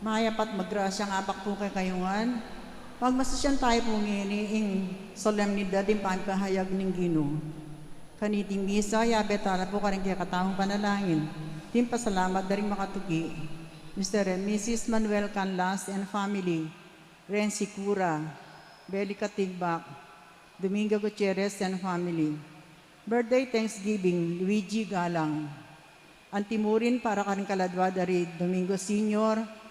Mayapat magrasya nga apak po kay kayungan. Pagmasasyan tayo po ngini ing solemnidad yung pampahayag ng Ginoo. Kaniting misa, yabetala po karing kaya katawang panalangin. Tim pasalamat daring makatuki. Mr. and Mrs. Manuel Canlas and family. Ren Sikura, Beli Katigbak, Domingo Gutierrez and family. Birthday Thanksgiving, Luigi Galang. Antimurin para karing kaladwa dari Domingo Senior,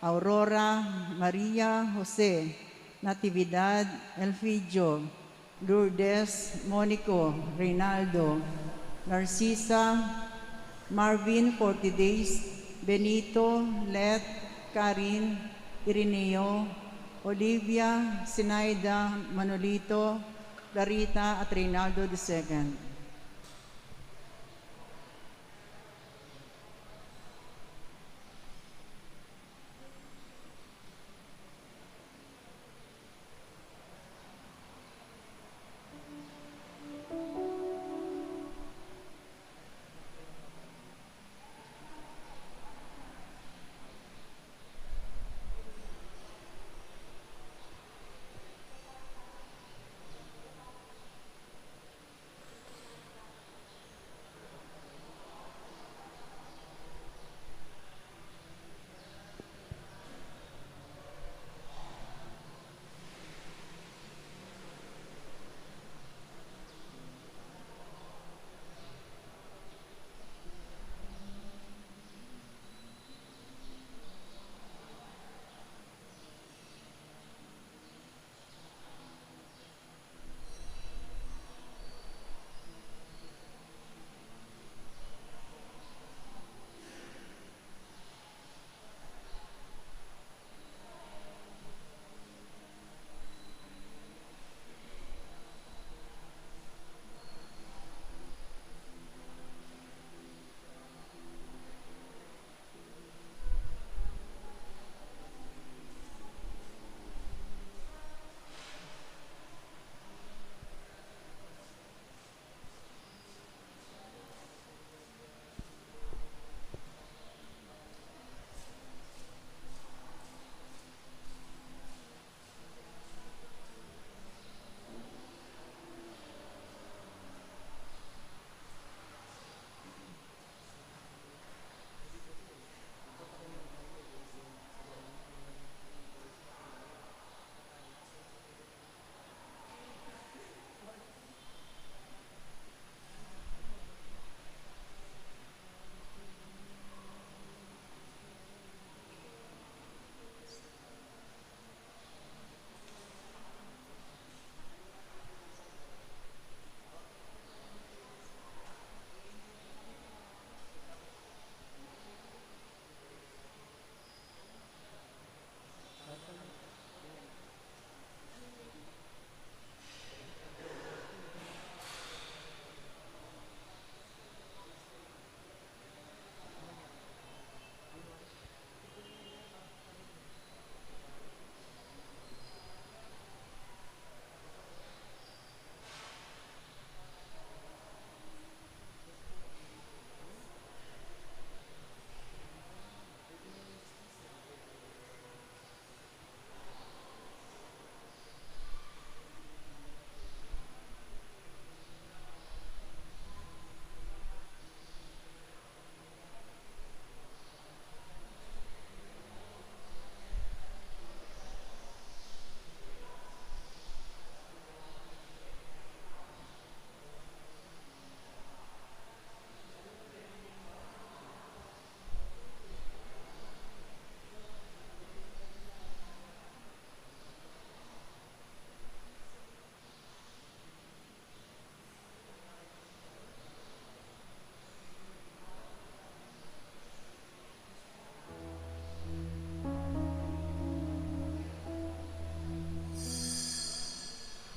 Aurora, Maria, Jose, Natividad, Elfidio, Lourdes, Monico, Reynaldo, Narcisa, Marvin, 40 Days, Benito, Let, Karin, Irineo, Olivia, Sinaida, Manolito, Clarita at Reynaldo II.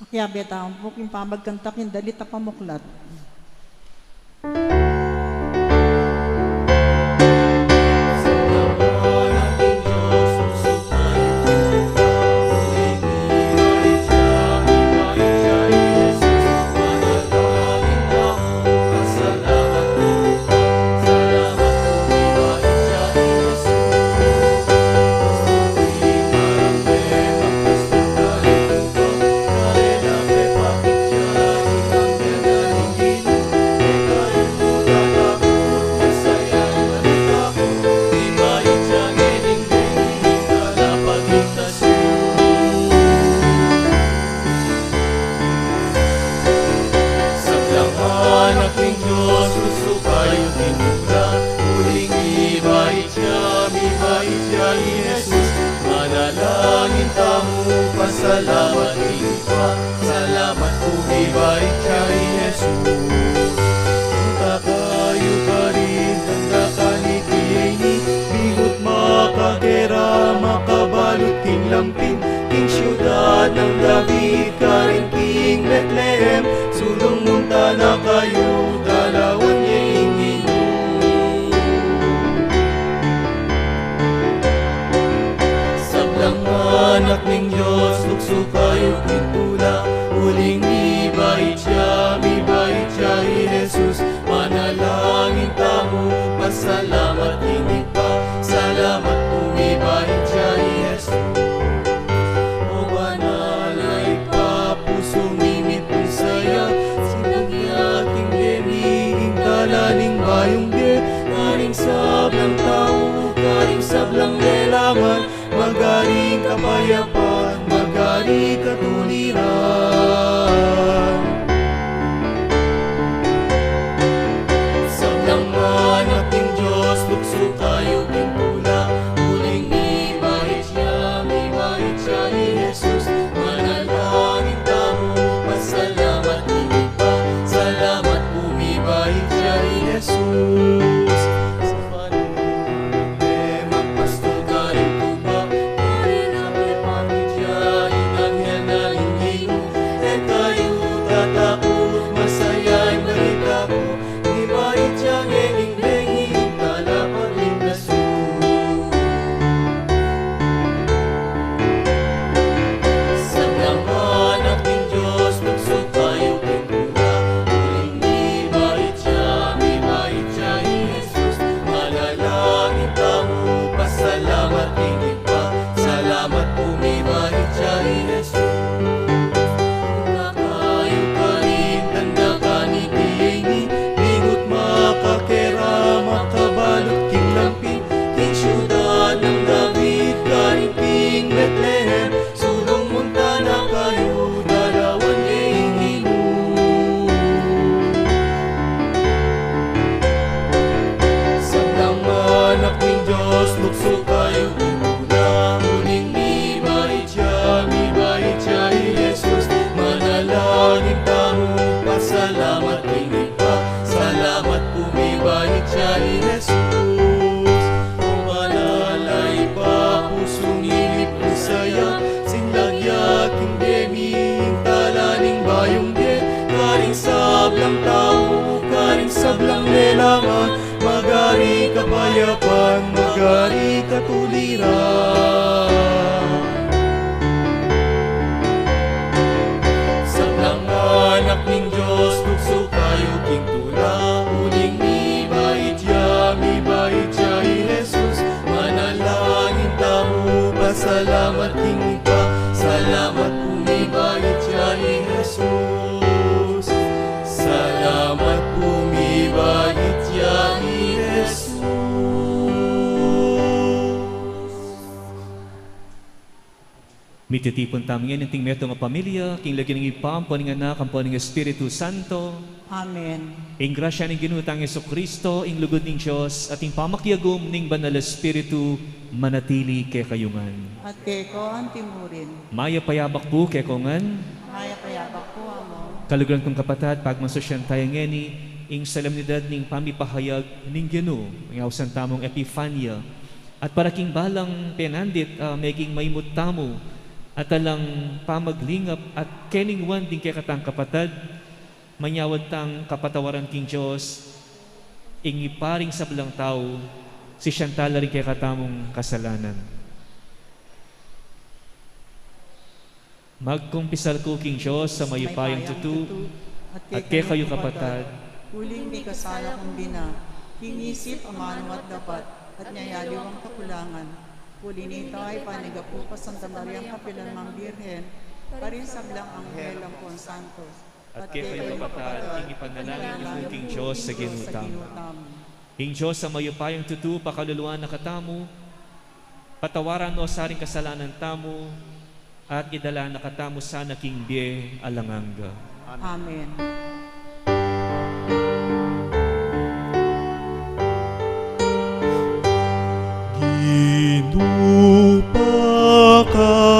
Kaya beta po yung pamagkantak yung dalita pamuklat. anak ng Diyos, gusto kayo tinula. Muling ibait siya ni Jesus. Manalangin tamo, pasalamat pa. Salamat po, ibait siya ni Jesus. Punta kayo ka rin, tanda ka ni Tieni. Bigot makagera, makabalot king lampin. King siyudad ng David, ka rin King Bethlehem. Sulong munta na kayo, dalawan niya ingino. Sablang anak ng Diyos, lukso kayo pintula. Huling ibait siya ni Jesus. Manalangin tamo, pasalamat hindi pa. Salamat po, ibait siya ni Jesus. O banalay pa, pusong imit ng saya. Sinagyating deniging dalaning bayong de. Karing sablang tao, karing sablang lelangan. Magaling kapayapan, magaling katuliran. Sablang anak ng Diyos, lukso kayo pintula. Huling ibait siya ni Jesus. Manalangin tamo, pasalamat hindi pa. Salamat po, ibait siya ni Jesus. Sa panunod, magpastol ka rin po ba? Karin ang ipangit siya, inanghel na linggo. E kayo tatakot, masaya'y balita ko. Ibait siya ngenging-benging, talapat ligtaso. Sablang anak ng Diyos, lukso kayo pintula. Huling ibait siya ni Jesus. Manalangin tamo, pasalamat higit pa. Salamat po, ibait siya ni Jesus. Punta kayo ka rin, tanda ka ni Tieni. Bigot makakera, makabalot king lampin. King siyudad ng David, ka rin King Bethlehem. Sulong munta na kayo, dalawan niya ingino. Sablang anak ng Diyos, lukso kayo pintula. Huling ibait siya ni Jesus. Manalangin tamo, pasalamat higit pa. Salamat po, ibait siya ni Jesus. Kung malalay pa, pusong inip ng saya. Sinlagyaking deming, talaning bayong de. Karing sablang tao, karing sablang lelangan. Magari kapayapan, magari katuliran. Sablang anak ng Diyos, lukso kayo pintula. Huling ibait siya ni Jesus. Manalangin tamo, pasalamat hindi pa. Salamat po, ibait siya ni Jesus. Salamat po, ibait siya ni Jesus. Mititipon tayo ngayon ng ting meto nga pamilya, king lagi ng ipam, po ng anak, ang po ng Espiritu Santo. Amen. Ing grasya ng ginutang Yesu Kristo, ing lugod ng Diyos, at ing pamakyagom ng Banal Espiritu, manatili kay kayungan. At kay ko ang timurin. Maya payabak po kay kongan, Maya payabak po amo. kalugan kong kapatad, pagmasosyan tayo ngeni, ing salamnidad ng pamipahayag ng Gino, ang hausan tamong Epifania, at para king balang penandit, maging maymut tamo, at alang pamaglingap at keningwan din kay katang kapatad, manyawad tang kapatawaran king Diyos, ing iparing sablang tao, si Shantala rin kay katamong kasalanan. Magkumpisal ko king Diyos sa mayupayang tutu, at kay kayo kapatad, huling di kasala kong bina, hingisip ang mano at dapat, at nyayaliwang kakulangan. Huli nito ay panigapu pa Santa Mariang Kapilan Mang Birhen, parin sablang Anghel ang Pon Santos. at kay kayo kapatad, ing ipanalangin niyo king Diyos sa ginutam. King Diyos sa mayupayang tutu, pakaluluan na katamo, patawaran o saring kasalanan tamo, at idala na katamo sana king bie alanganga. Amen.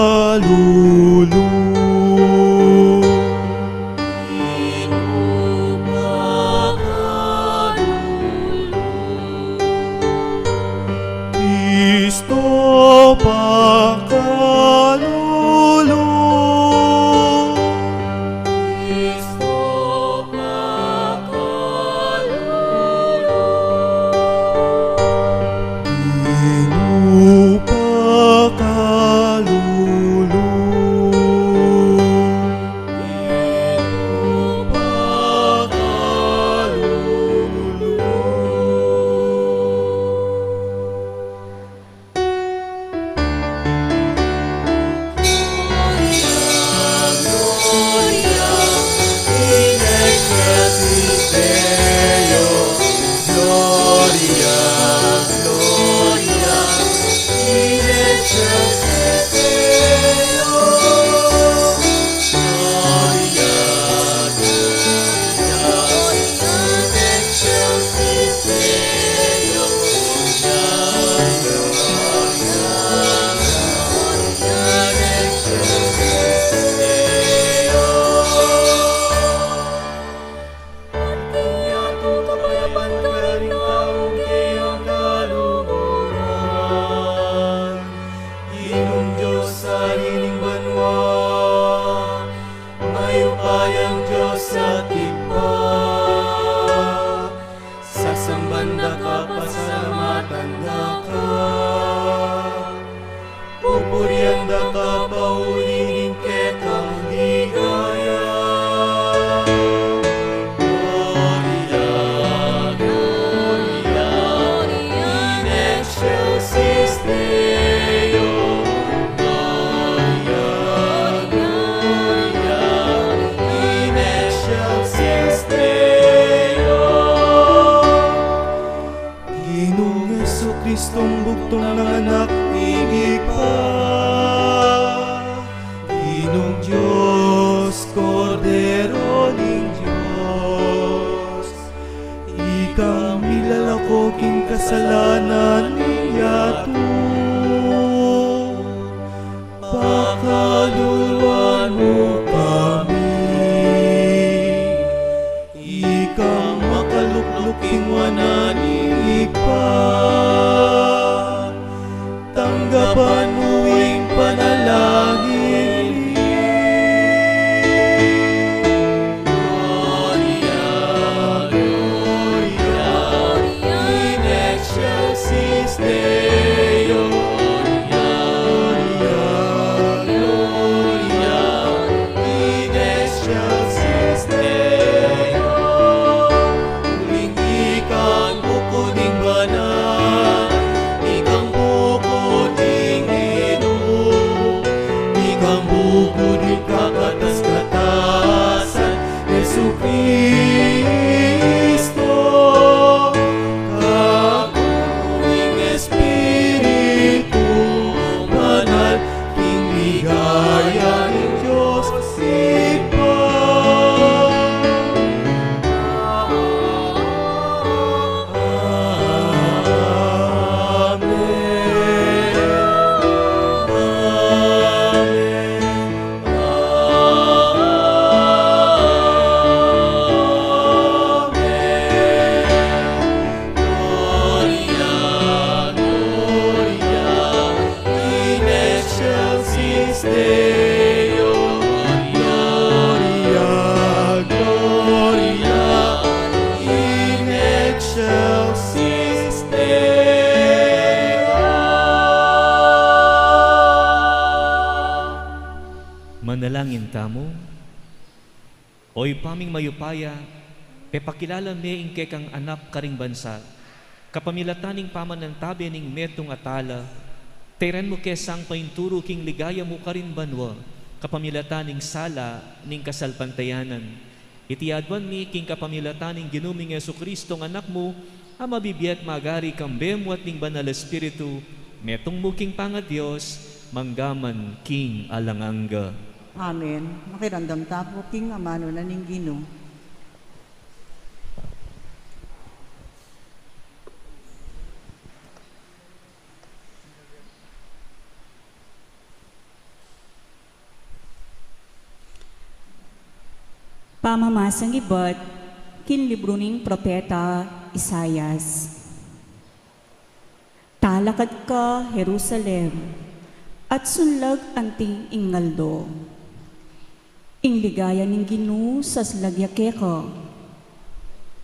Ginupakalulu Kristo pakalulu Kristo pakalulu Ginupakalulu Sasambanda ka, pasalamatan da ka, pupurianda ka, paulinin ketang ligaya. Gloria, Gloria, in excelsis Deo. Gloria, Gloria, in excelsis Deo. Ginoong Jesucristong bugtong ng anak igigpa, Ginoong Diyos, Kordero ng Diyos, Ikang milalakoging kasalanan niyato, pakaluluan mo kami, Ikang makalukluking wananing ipa, tanggapan mo ing panalangin. Gloria, Gloria, in excelsis Deo. Gloria, Gloria, in excelsis Deo. Muling ikang bukuning banal, ikang bukuning ino, ikang bukuning kakatas-katasan, Jesucristo, kakuning Espiritu Banal, king ligaya ng Diyos Iba. Deo, Gloria, Gloria, in excelsis Deo. Manalangin tamo. Oy paming mayupaya, pepakilala me ingke kang anak karing bansa, kapamilataning paman ng tabi ning metong atala, teren mo kesang painturo king ligaya mo karin banwa, kapamilataning sala ning kasalpantayanan. Itiadwan mi king kapamilataning ginuming Jesucristo ng anak mo, ang mabibiyat magari kambem at ning banal espiritu, metong mo king panga Diyos, manggaman king alanganga. Amen. Makirandam tapo king amano na ning Ginoo. Pamamasang iba't kin libro ning propeta Isayas. Talakad ka, Jerusalem, at sunlag anting ingaldo. Ingligaya ning Ginu sa slagyake ka.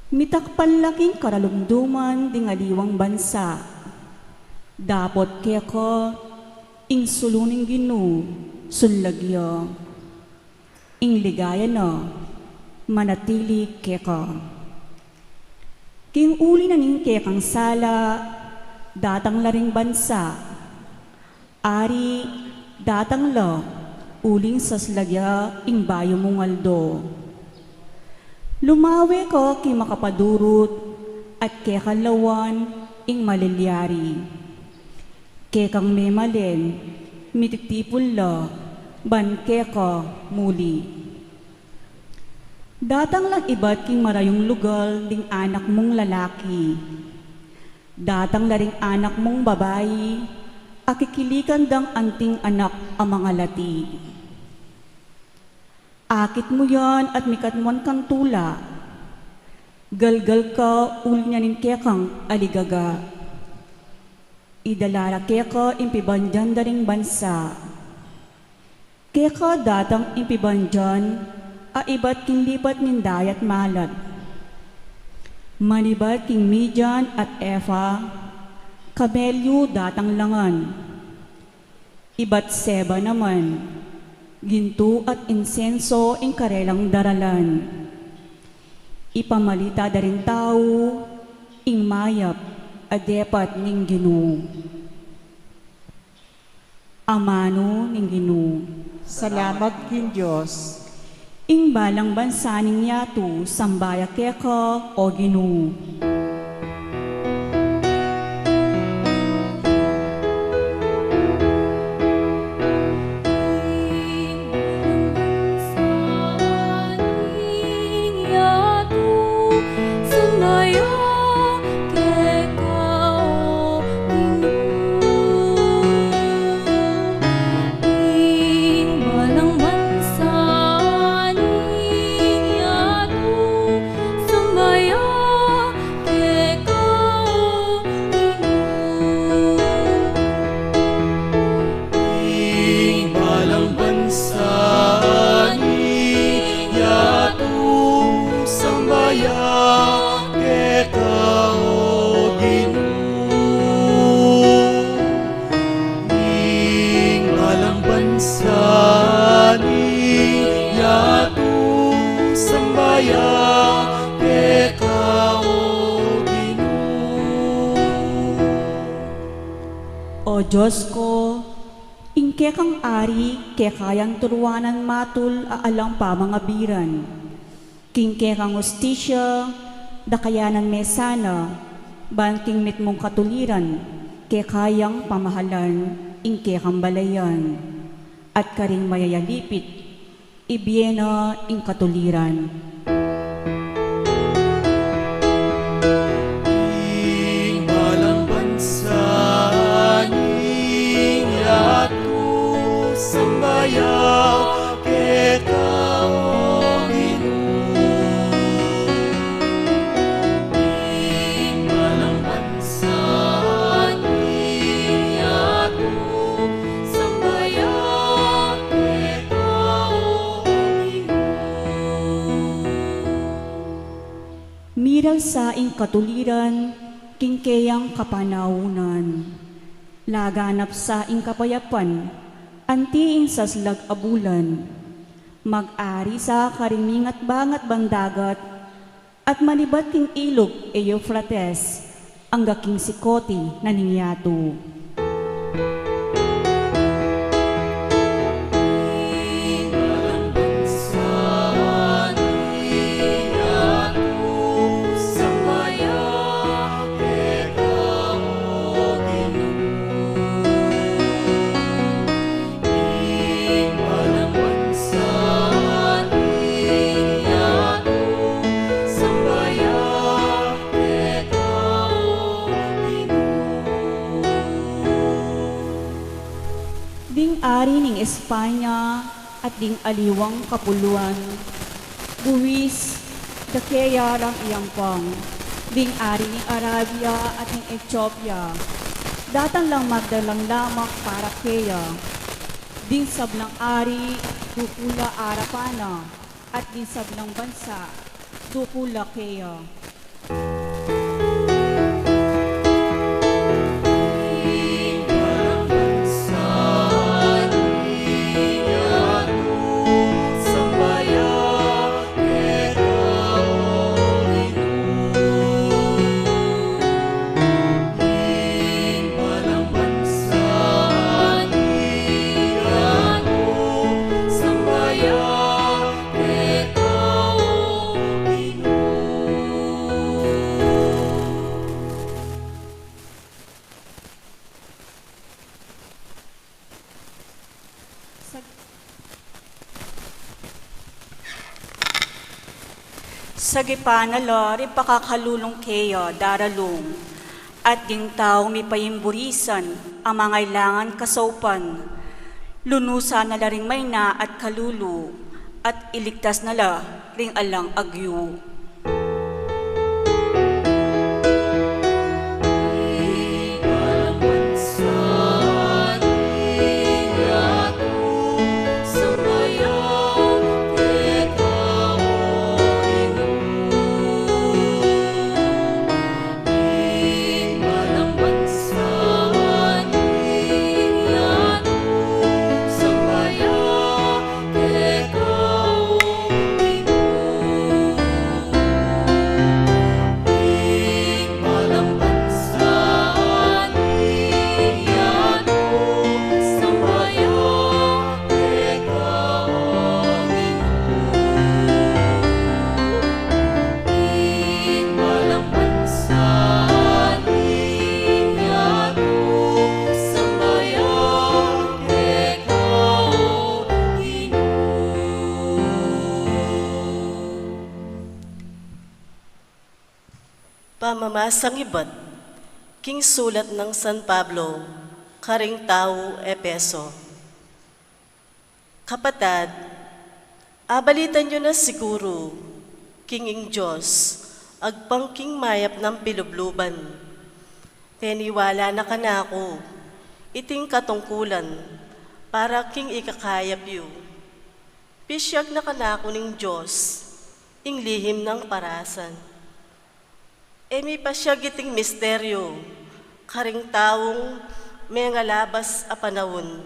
Mitakpan laking karalumduman ding aliwang bansa. Dapot keko, ing suluning Ginu, sunlagya. Ingligaya na, manatili keka. King uli na ning kekang sala, datang laring bansa. Ari, datang la, uling sa slagya, ing bayo mong aldo. Lumawe ko ki makapadurot, at kekalawan, ing malilyari. Kekang memalen, mititipul la, ban keka muli. Datang lang iba't king marayong lugal ding anak mong lalaki. Datang la ring anak mong babayi, akikilikan dang anting anak ang mga lati. Akit mo yan at mikatmuan kang tula. Galgal ka ul niya nin kekang aligaga. Idalara keka impibandyan daring bansa. Keka datang impibandyan, aibat king lipat nin dayat malat. Manibat king Midian at Efa, kamelyo datang langan. Ibat Seba naman, ginto at insenso ing karelang daralan. Ipamalita da rin tao, ing mayap, adepat ning Ginu. Amano ning Ginu. Salamat kin Diyos. Ing balang bansa ning yato, sambaya keka o Ginu. O Diyos ko, ingke kang ari, kekayang turuanan matul aalang pa mga biran. Kingke kang hostisya, dakayanan mesana, banking mit mong katuliran, kekayang pamahalan, ingke kang balayan. At karing mayayalipit, ibiena ing katuliran. Miral sa ing katuliran, kingkeyang kapanaunan. Laganap sa ing kapayapan, antiing sa slag abulan. Mag-ari sa karimingat bangat bandagat, at manibat king ilog Euphrates, ang gaking sikoti na ningyato. Ding ari ning Espanya at ding aliwang kapuluan, buwis, dakeyarang iyampang, ding ari ni Arabia at ng Ethiopia, datang lang magdalang lamang para keya, ding sablang ari, dukula arapana, at din sablang bansa, dukula keya. Sagipanala, rin pakakalulong keya, daralong, at ding tao may payimburisan, ang mga ilangan kasaupan, lunusan nala ring may na at kalulu, at iligtas nala ring alang agyo. Pamamasang iba't, king sulat ng San Pablo, karing tao Epeso. Kapatad, abalitan nyo na siguro, king ing Diyos, agpangking mayap ng pilubluban. Peniwala na kanako, iting katungkulan, para king ikakayap yu. Pisyag na kanako ning Diyos, ing lihim ng parasan. Emi pa siya giting misteryo, karing taong may ngalabas a panahon.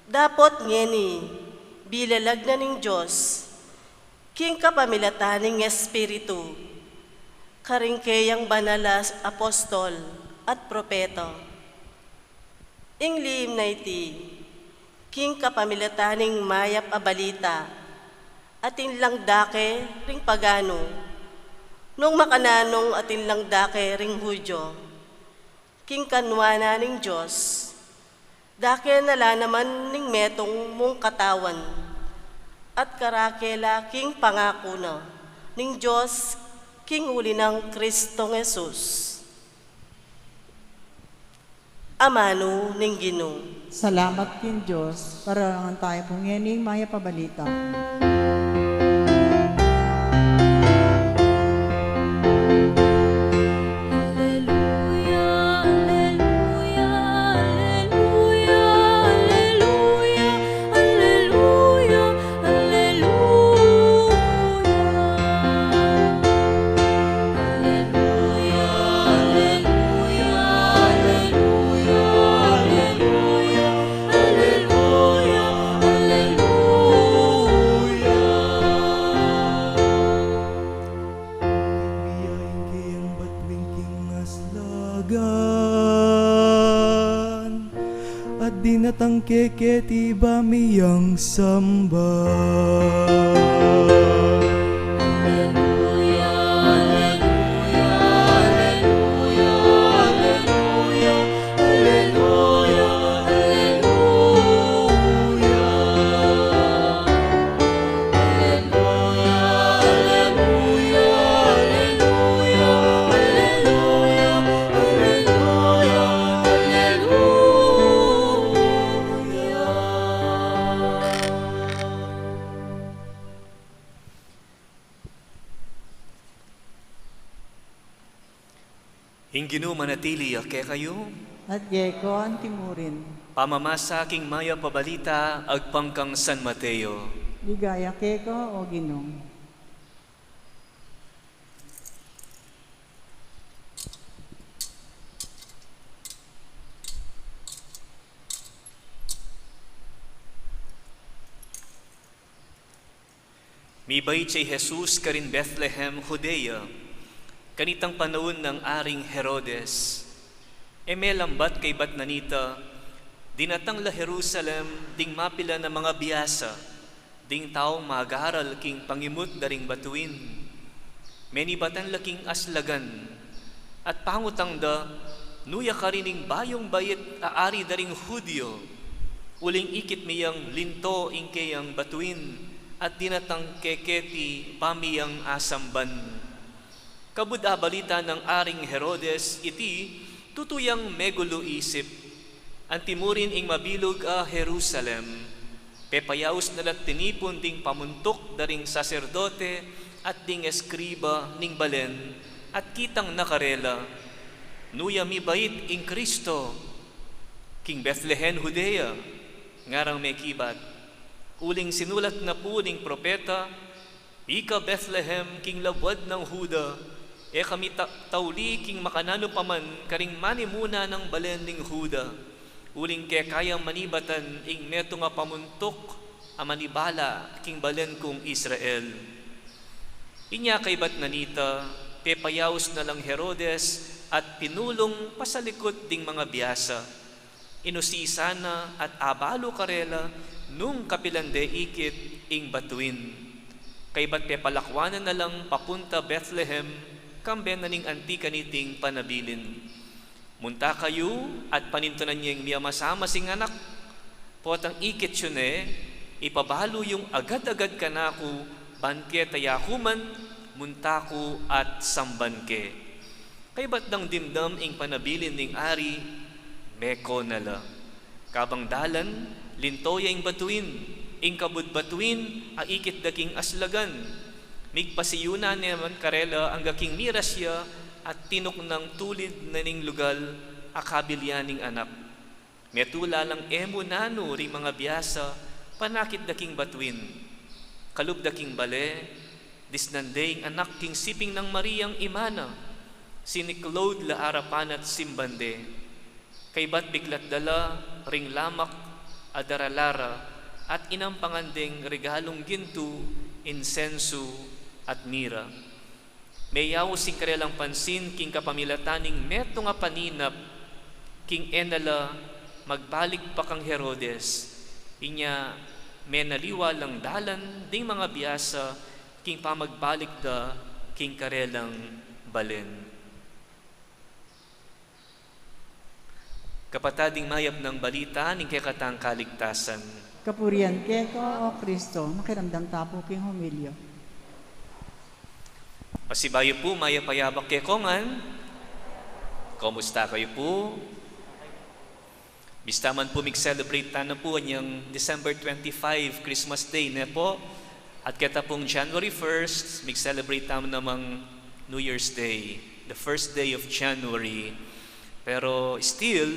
Dapot ngeni, bilalag na ning Diyos, king kapamilataning espiritu, karing kayang banalas apostol at propeto. Ing lihim na iti, king kapamilataning mayap a balita, at inlang dake ring pagano, nung makananong atin lang dake ring Hudyo, king kanwana ning Diyos, dake nala naman ning metong mong katawan, at karakela king pangako na, ning Diyos, king uli ng Kristong Jesus. Amano ning Ginoo. Salamat kin Diyos, para lang tayo pong yening maya pabalita. Keketi bamiyang samba. Hingginu manatili ake kayo, At Geko ang timurin. pamamasa king maya pabalita agpangkang San Mateo. Ligaya Keko o Ginong. Mibay chay Jesus karin Bethlehem, Judea, kanitang panahon ng aring Herodes. May lambat kay bat nanita, dinatang la Jerusalem, ding mapila na mga biyasa, ding taong mag-aaral king pangimut daring batuin. Menibatan laking aslagan, at pangutang da, nuya karining bayong bayit aari daring Hudyo, uling ikit miyang linto ingkeyang batuin, at dinatang keketi pamiyang asamban. Kabud balita ng aring Herodes iti tutuyang megulo isip. Antimurin ing mabilog a Jerusalem. Pepayaus nalat tinipon ding pamuntok daring saserdote at ding eskriba ning balen at kitang nakarela. Nuya mi bait ing Kristo. King Bethlehem, Judea, ngarang may kibat. Uling sinulat na po ning propeta, Ika Bethlehem, king labwad ng Huda, kami tauli king makanano paman, karing manimuna ng balen ning Huda. Uling kayang manibatan, ing meto nga pamuntok, amanibala, king balen kong Israel. Inya kay bat nanita, pepayaos na lang Herodes, at pinulong pasalikot ding mga biyasa. Inusisana at abalo karela, nung kapilande ikit ing batuin. Kay ba't pepalakwanan na lang papunta Bethlehem, kambe na ning antika niting panabilin. Munta kayo at panintunan niyang miyamasama sing anak. Potang ikit yun ipabalo yung agad-agad kanako, banke tayakuman, munta ko at sambanke. Kay ba't nang dimdam ing panabilin ning ari, meko nala. Kabang dalan, lintoya ing batuin, ing kabud batuin, aikit daking aslagan. Migpasiyuna naman karela ang gaking mirasya at tinok ng tulid na ning lugal akabilyaning anak. Metula lang emo nano ring mga biyasa, panakit daking batuin. Kalub daking bale, disnandeng anak king siping ng Mariang imana, siniklod la arapan at simbande. Kay bat biglat dala, ring lamak, adaralara, at inampangandeng regalong ginto, insenso, at mira. Mayaw sing karelang pansin, king kapamilataning meto nga paninap, king enala, magbalik pa kang Herodes. Inya, menaliwa lang dalan, ding mga biyasa, king pamagbalik da, king karelang balen. Kapatading mayap ng balita ning kekatang kaligtasan. Kapurian Keko o Kristo, makiramdam tapo king humilyo. Pasibayo po, mayapayabak kekongan. Kumusta kayo po? Bistaman po mig-celebrate na po ang December 25, Christmas Day na po. At kita pong January 1st, mig-celebrate naman namang New Year's Day, the first day of January. Pero still,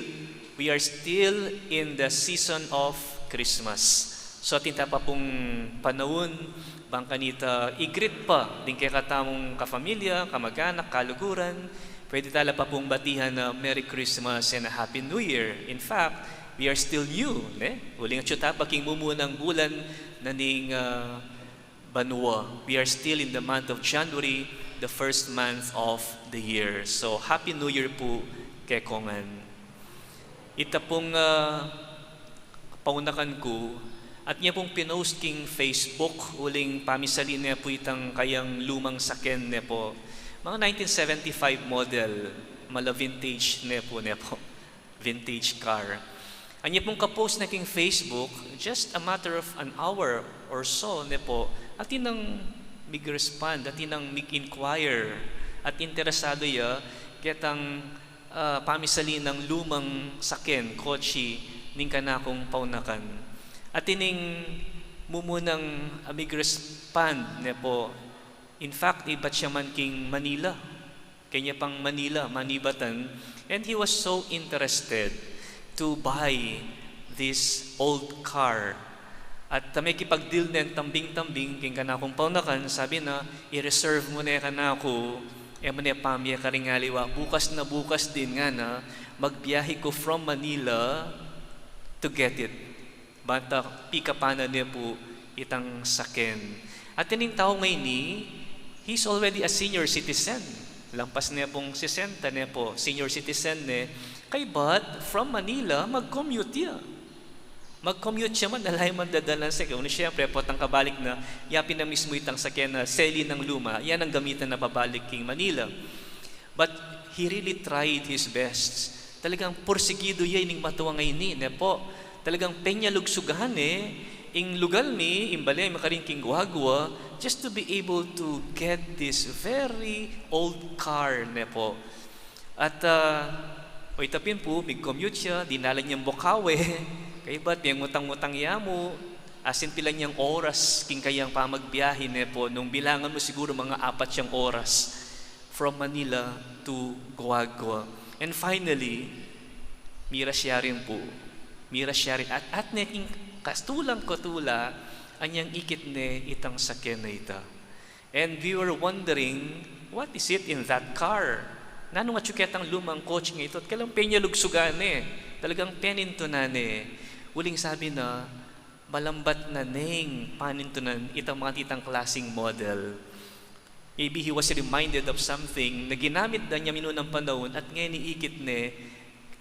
we are still in the season of Christmas. So tinta pa pong panahon, bang kanita igrit pa, din kay katamong kafamilya, kamag-anak, kaluguran, pwede tala pa pong batihan na Merry Christmas and a Happy New Year. In fact, we are still new. Uling at syuta pa king bumunang bulan na ning banwa. We are still in the month of January, the first month of the year. So Happy New Year po kekongan. Ita pong paunakan ko at niya pong pinost king Facebook uling pamisalin niya po itang kayang lumang saken niya po. Mga 1975 model, mala vintage niya po, vintage car. Anya pong kapost na king Facebook, just a matter of an hour or so niya po, at inang mig-respond, at inang mig-inquire, at interesado ya, ketang pamisali ng lumang saken, kotse, ning kanakong paunakan. At ining mumunang amig-respond niya po, in fact, iba't siya man king Manila, kanya pang Manila, Manibatan, and he was so interested to buy this old car. At may kipag-deal na tambing-tambing, king ka na akong paunakan, sabi na, i-reserve mo na ka na ako, mo na pamya ka rin aliwa. Bukas na bukas din nga na, magbiyahe ko from Manila to get it. Banta, pikapana niya po itang saken. At tining tao ngayon ni, he's already a senior citizen. Lampas niya pong 60 niya po, senior citizen niya. Kay but, from Manila, mag-commute niya. Mag-commute siya man, alay man dadalan sa kanya. Siyempre, potang kabalik na, yapin na mismo itang sakyan na seli ng luma, yan ang gamitan na pabalik king Manila. But he really tried his best. Talagang porsigido yan ining matuwa ngayon ni po. Talagang penya lugsugahan ing lugal mi, imbali, makaring king guagwa, just to be able to get this very old car po. At, itapin po, mag-commute siya, dinala niyang Bukawe, kaya ba't yung utang-utang mo, asin pila niyang oras king kayang pamagbiyahe po, nung bilangan mo siguro mga 4 siyang oras from Manila to Guagua. And finally, mira siya rin po. Mira siya rin. At neking kastulang-kutula, anyang ikit itang sakyan na ita. And we were wondering, what is it in that car? Nanong at ang lumang coach nga ito? At kalang penya lugsugan Talagang penintunan Uling sabi na, malambat na panintunan itang mga titang klaseng model. Maybe he was reminded of something na ginamit na niya minunang panahon at ngayon iikit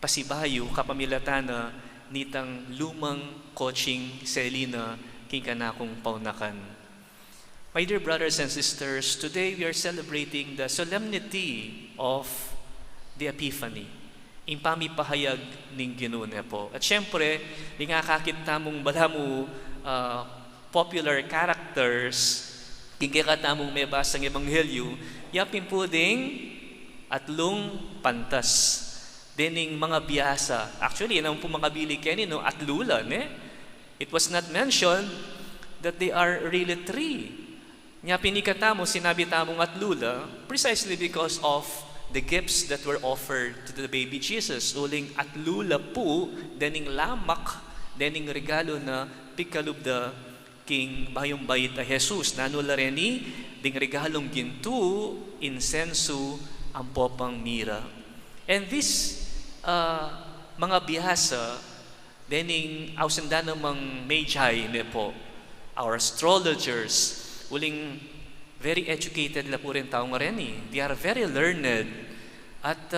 pasibayo kapamilatana nitang lumang coaching Selina king kanakong paunakan. My dear brothers and sisters, today we are celebrating the solemnity of the Epiphany. Ang pamipahayag ning Ginoo po. At syempre, di nga kakita mong bala mo popular characters, kikita mong may basang ebanghelyo, yapin po ding atlong pantas. Dening mga biyasa. Actually, yan ang po mga bili kanino, atlula. It was not mentioned that they are really 3. Yapin ikata mo, sinabi tamong atlula, precisely because of the gifts that were offered to the baby Jesus. Uling atlula po, dening lamak, dening regalo na pikalubda king bayong bayit a Jesus. Nanula reni, ding regalong gintu, insenso, ang popang mira. And this mga bihasa, dening ausanda namang magi po, our astrologers, uling very educated la po rin tao nga rin. They are very learned. At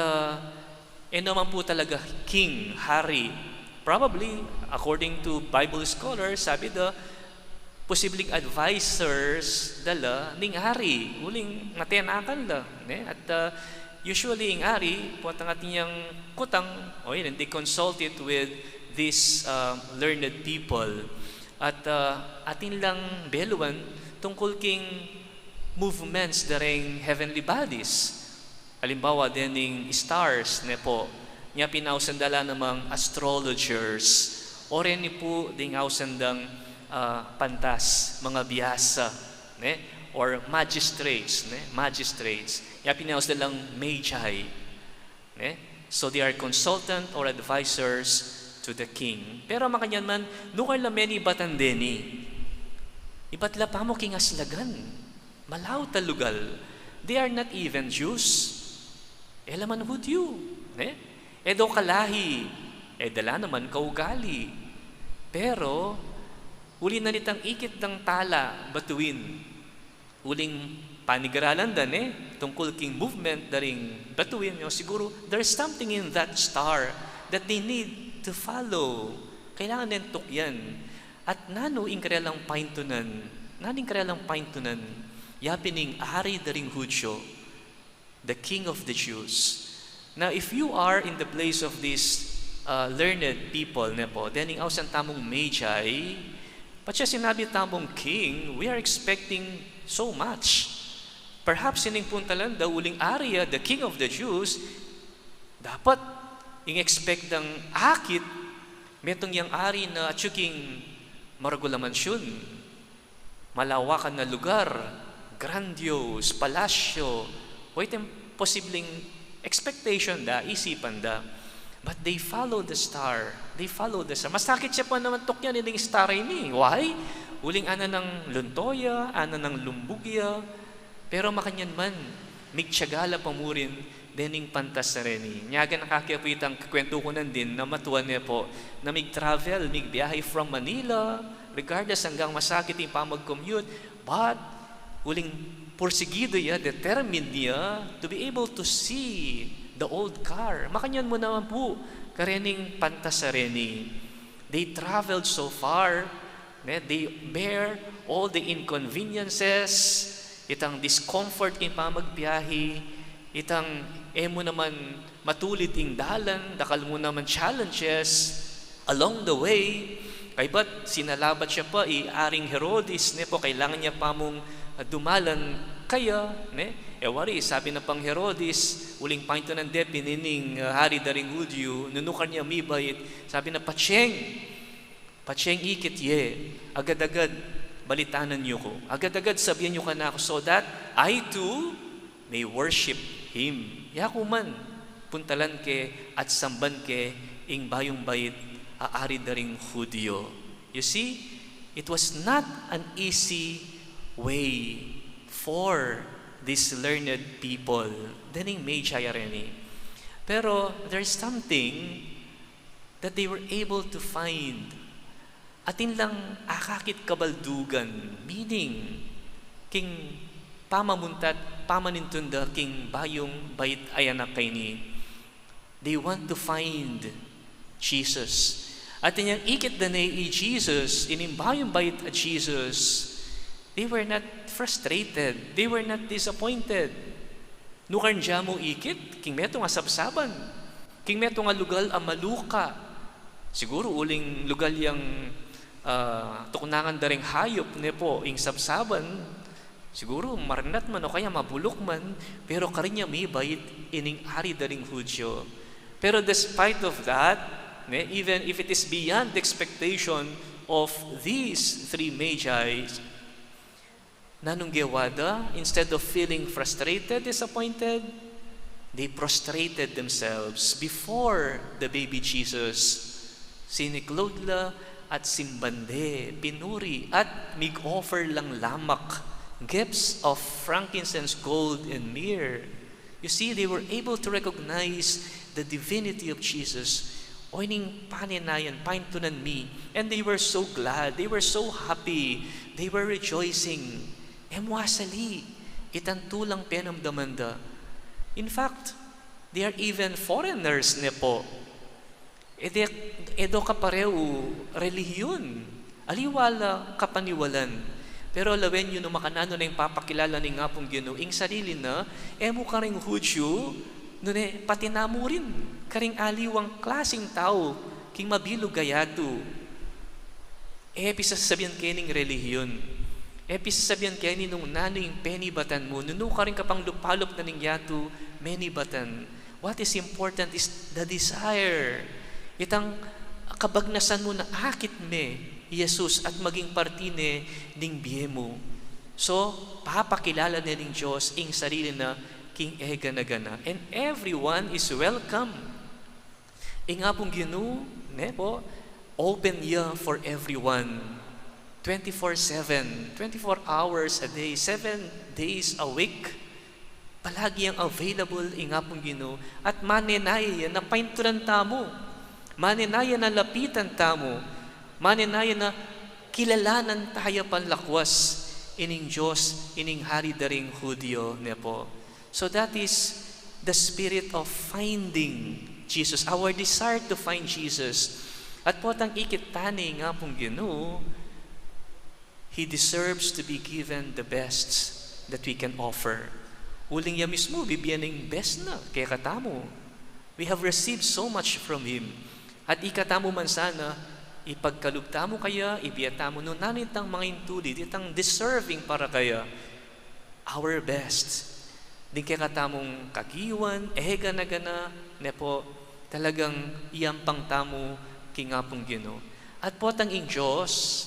naman po talaga king, hari. Probably, according to Bible scholars, sabi posibleng advisors dala ning hari. Uling ngatenakan da. At usually, ing hari, po ang ating kutang, they consulted with these learned people. At atin lang beluan tungkol king movements daring heavenly bodies. Halimbawa, dening stars po, niya pinausandala namang astrologers, o rin po ding ausandang pantas, mga biyasa, or magistrates, magistrates. Niya pinausandalang magi. So they are consultant or advisors to the king. Pero makanyan man, nukar lameni batandeni. Ibatla pa mo king aslagan. Malaw talugal. They are not even Jews. Elaman Hudyo. Edo kalahi. Dala naman kaugali. Pero, uli na nitang ikit ng tala batuin. Uling panigaralan dan tungkol king movement daring batuin. Siguro, there's something in that star that they need to follow. Kailangan nentok yan. At nano ingkarelang paintunan, yapining ari daring Hudyo, the king of the Jews. Now, if you are in the place of these learned people, then ing ausan tamong magi, patya sinabi tamong king, we are expecting so much. Perhaps sining puntalan daw uling Arya, the king of the Jews, dapat ing-expect ng akit, metong yang ari na atsuking maragula mansyon, malawakan na lugar, grandiose, palasyo, posibleng expectation da, isipan da. But they followed the star. They followed the star. Masakit siya pa naman tokya niling star ini. Why? Uling ana ng luntoya, ana ng lumbugya. Pero makanyan man, migtiyagala pamurin, dening pantas na rin. Nyaga nakakiapit ang kwento ko din na matuwa niya po na mig-travel, mig-biyahe from Manila, regardless hanggang masakit yung pamag-commute, but uling porsigido ya, determined niya to be able to see the old car. Makanyan mo naman po, karening pantas na rin. They traveled so far, they bear all the inconveniences, itang discomfort in pamagbiyahe, itang mo naman matulid ing dalan, dakal mo naman challenges along the way. Kay ba't sinalabat siya pa, Aring Herodes, po, kailangan niya pa mong dumalan kaya, wari, sabi na pang Herodes, uling painto ng pinining hari daring Hudyo, nunukar niya mibait, sabi na, Pacheng ikit agad-agad, balitanan niyo ko. Agad-agad sabihan niyo ka na ako so that I too may worship Him. Yaku man, puntalan ke at samban ke ing bayong bayit aari daring Hudyo. You see, it was not an easy way for these learned people. Daning Magi areni. Pero there's something that they were able to find. Atin lang akakit kabaldugan, meaning king pamamuntat, pamanintunda king bayong bayit ayanak kay ni. They want to find Jesus. At inyang ikit na Jesus, inimbayong bayit at Jesus, they were not frustrated, they were not disappointed. Nukan dya mo ikit, king meto nga sabsaban, king meto nga lugal ang maluka. Siguro uling lugal yang tukunangan daring hayop ne po ing sabsaban, siguro marinat man o kaya mabulok man, pero karinya may bayit ining ari daring Hudyo. Pero despite of that, even if it is beyond the expectation of these three Magi, nanong gewada, instead of feeling frustrated, disappointed, they prostrated themselves before the baby Jesus. Siniklodla at simbande, pinuri at mig-offer lang lamak, gifts of frankincense, gold, and myrrh. You see, they were able to recognize the divinity of Jesus. Oining paninayan, paintunan mi. And they were so glad, they were so happy, they were rejoicing. Emwasali, itantulang penamdamanda. In fact, they are even foreigners ne po. Edo kapareho relihiyon, aliwala kapaniwalan. Pero lawen yun no makanano na yung papakilala ni nga pong Ginoo, ing sarili na, mo karing Hudyo, pati namo rin, karing aliwang klaseng tao, king mabilo gayado. Pisasabihan kayo ng relihiyon. Pisasabihan kayo ni nung nanoy yung penibatan mo, nuno ka rin kapang lupalop na ning yato, menibatan. What is important is the desire. Itang kabagnasan mo na akit me, Jesus, at maging partine ning biye mo. So, papakilala na ning Diyos ing sarili na king gana. And everyone is welcome. Nga pong Ginoo, po, open ya for everyone. 24/7, 24 hours a day, 7 days a week. Palagi ang available nga pong Ginoo. At manenay na painturan tamo. Manenaya na lapitan tamo, manenaya na kilalanan tayo panlakwas ining Diyos, ining hari daring Hudyo ne po. So that is the spirit of finding Jesus, our desire to find Jesus. At po tang ikitani nga pong Ginoo, He deserves to be given the best that we can offer. Uling ya mismo, bibigyan ng best na kaya katamo. We have received so much from Him. At ikatamo man sana, ipagkalugtamo kaya, ibiyatamo no nanitang mga intulid, itang deserving para kaya our best. Din kaya katamong kagiwan, gana, po, talagang iyampang tamo kingapong Ginoo. At po tang ing Diyos,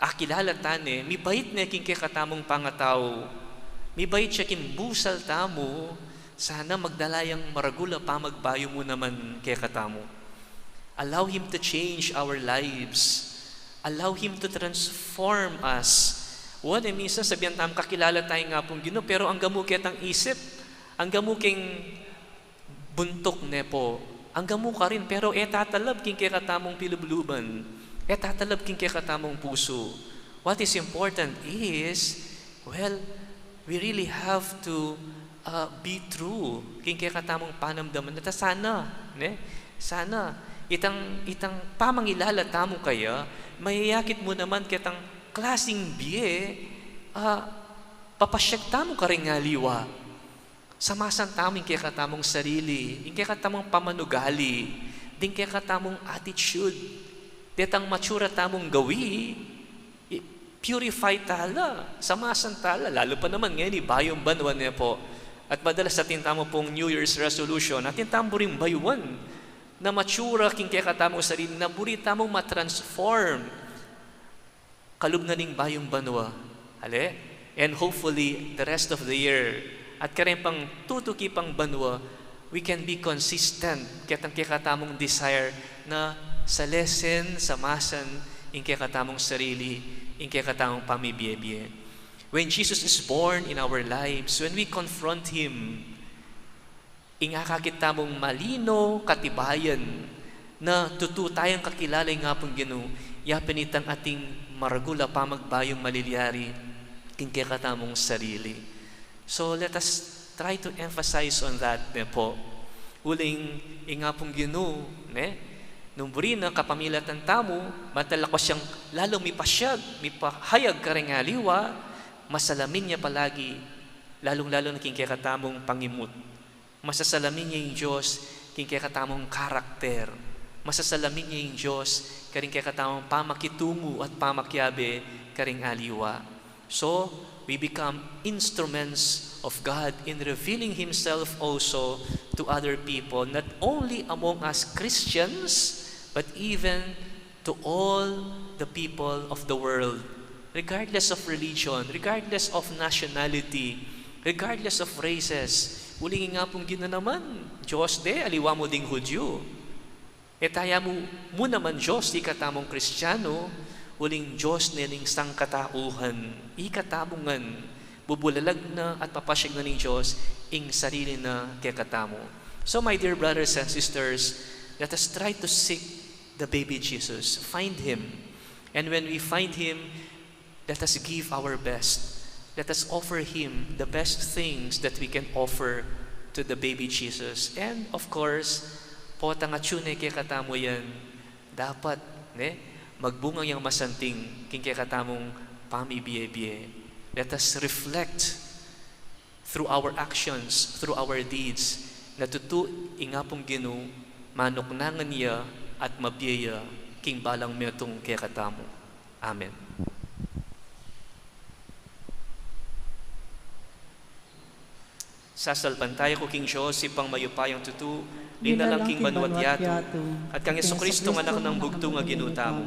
akilala tane, mibait na king kaya katamong pangatao, mibait siya kimbusal tamo, sana magdalayang maragula pa magbayo mo naman kay katamo. Allow Him to change our lives. Allow Him to transform us. Wala, minsan sabihan tam, kakilala tayo nga pong Ginoo, pero ang gamukit ang isip, ang gamuking buntok nepo, ang gamu ka rin, pero tatalab king kay katamong pilubluban, tatalab king kay katamong puso. What is important is, well, we really have to be true king kay katamong panamdaman. At sana, itang pamangilala tamo kaya, mayayakit mo naman kitang klaseng biye, papasyag tamo ka rin nga liwa. Samasan taming kaya katamong sarili, yung kaya katamong pamanugali, din kaya katamong attitude, detang matura tamong gawi, purify tala, samasan tala, lalo pa naman ngayon, bayong banwan niya po. At madalas atin tamo pong New Year's resolution, atin tamo rin bayuan, na matura king kaya katamong sarili, na buri tamong matransform, kalugnaning bayong banwa. Ale? And hopefully, the rest of the year, at karen pang tutuki pang banwa, we can be consistent kitang kikatamong desire na sa lesson, sa masan, in kikatamong sarili, in kikatamong pamibiyebye. When Jesus is born in our lives, when we confront Him, ingakakitamong malino, katibayan, na tututayang kakilalay nga pong Ginoo, yapinitang ating maragula pa magbayong maliliyari king kikatamong sarili. So let us try to emphasize on that po. Uling ingapong Ginoo, nung buri na kapamilatan tamo, matala ko siyang lalong mipasyag, mipahayag ka rin aliwa, masalamin niya palagi, lalong-lalo na king kikatamong pangimut. Masasalamin niya yung Diyos king kikatamong karakter. Masasalamin niya yung Diyos karing kikatamong pamakitungo at pamakyabe karing aliwa. So, we become instruments of God in revealing Himself also to other people, not only among us Christians, but even to all the people of the world, regardless of religion, regardless of nationality, regardless of races. Uling nga pong gina naman, Diyos aliwa mo ding Hudyo. Taya mo naman Diyos, di katamong Kristiyano, uling Diyos niling sangkatauhan, ikatabungan, bubulalag na at papasyag na ng Diyos, ing sarili na kaya katamo. So my dear brothers and sisters, let us try to seek the baby Jesus, find Him. And when we find Him, let us give our best. Let us offer Him the best things that we can offer to the baby Jesus. And of course, potang atsune kaya katamo yan, dapat magbunga yung masanting king kaya katamong pamibiyebye. Let us reflect through our actions, through our deeds, na tutu ingapong Ginoo, manuknangan niya at mabiyaya king balang metong kaya katamo. Amen. Sasalpan tayo ko King Diyos, ipang mayupayang tutu, linalang king manuat yato, at kang Jesucristo nga anak ng bugto nga ginutamo.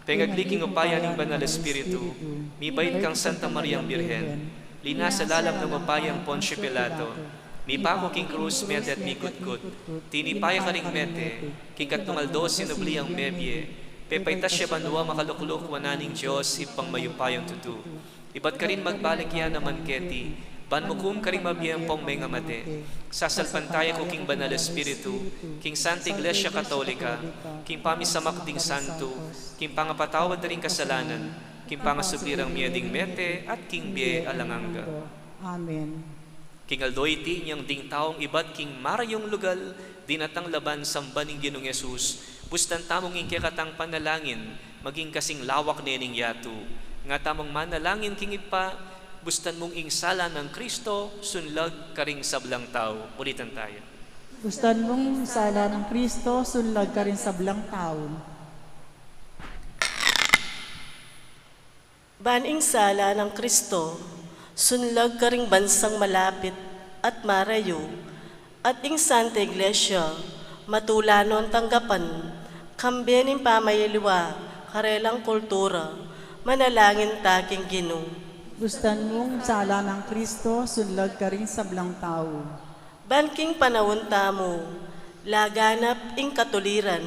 Pengagliking upaya ning banal Espiritu, mibait kang Santa Mariang Birhen, lina sa lalam ng upayang Poncio Pilato, mipako king krus mete at mikutkut, tinipaya ka ring mete, king katungaldo sinubliang mebye, pepaitas siya banwa makalukulok wananing Diyos, ipang mayupayang tutu. Iba't ka rin magbalik yan naman keti, banmukum karing mabiyang pong may ngamate. Sasalpantaya ko king banal Espiritu, king Santa Iglesia Katolika, king pamisamak ding santo, king pangapatawad na ring kasalanan, king pangasuplirang miyading mete, at king biye alanganga. Amen. King aldoyti niyang ding taong ibat, king marayong lugal, dinatang laban sambaning Ginong Yesus, bustan tamong ingkekatang panalangin, maging kasing lawak nining yatu, nga tamong manalangin king ipa, bustan mong ingsala ng Kristo, sunlag karing sablang tao. Ulitan tayo. Bustan mong sala ng Kristo, sunlag ka rin sa blang tao. Baning sala ng Kristo, sunlag ka ring bansang malapit at marayo, at ing Santa Iglesia, matulanon tanggapan, kambening pamayaliwa, karelang kultura, manalangin taking Ginoo. Bustan mong sala ng Kristo, sunlag ka rin sa blang tao. Banking panawon tamo, laganap ing katuliran,